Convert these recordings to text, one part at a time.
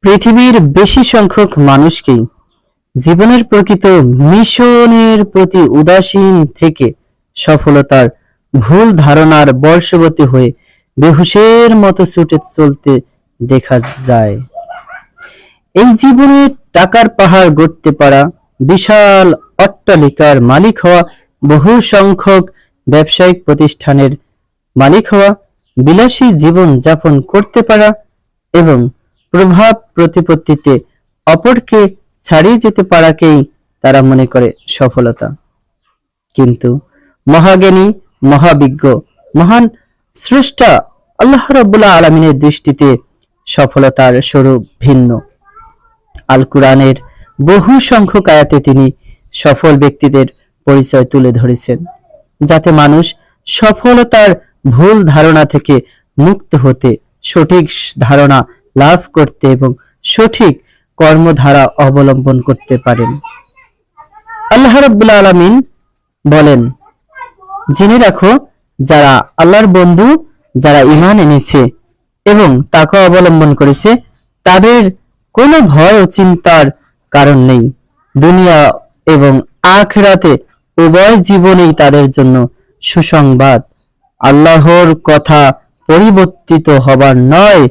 পৃথিবীর বেশি সংখ্যক মানুষকেই জীবনের প্রকৃত মিশনের প্রতি উদাসীন থেকে সফলতার ভুল ধারণার বশবর্তী হয়ে বেহুশের মতো ছুটে চলতে দেখা যায়। এই জীবনে টাকার পাহাড় গড়তে পারা, বিশাল অট্টালিকার মালিক হওয়া, বহু সংখ্যক ব্যবসায়িক প্রতিষ্ঠানের মালিক হওয়া, বিলাসী জীবন যাপন করতে পারা এবং প্রভাব প্রতিপত্তিতে অপরকে ছাড়িয়ে যেতে পারাকেই তারা মনে করে সফলতা। কিন্তু মহাজ্ঞানী, মহাবিজ্ঞ, মহান স্রষ্টা আল্লাহ রাব্বুল আলামিনের দৃষ্টিতে সফলতার স্বরূপ ভিন্ন। আল কুরআনের বহু সংখ্যক আয়াতে তিনি সফল ব্যক্তিদের পরিচয় তুলে ধরেছেন, যাতে মানুষ সফলতার ভুল ধারণা থেকে মুক্ত হতে, সঠিক ধারণা লাভ করতে এবং সঠিক কর্মধারা অবলম্বন করতে পারেন। আল্লাহ রাব্বুল আলামিন বলেন, জেনে রাখো, যারা আল্লাহর বন্ধু, যারা ঈমান এনেছে এবং তাকওয়া অবলম্বন করেছে, তাদের কোনো ভয় ও চিন্তার কারণ নেই। দুনিয়া এবং আখিরাতে উভয় জীবনেই তাদের জন্য সুসংবাদ। আল্লাহর কথা পরিবর্তিত হবার নয়,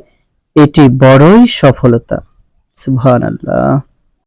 এটি বড়ই সফলতা। সুবহানাল্লাহ।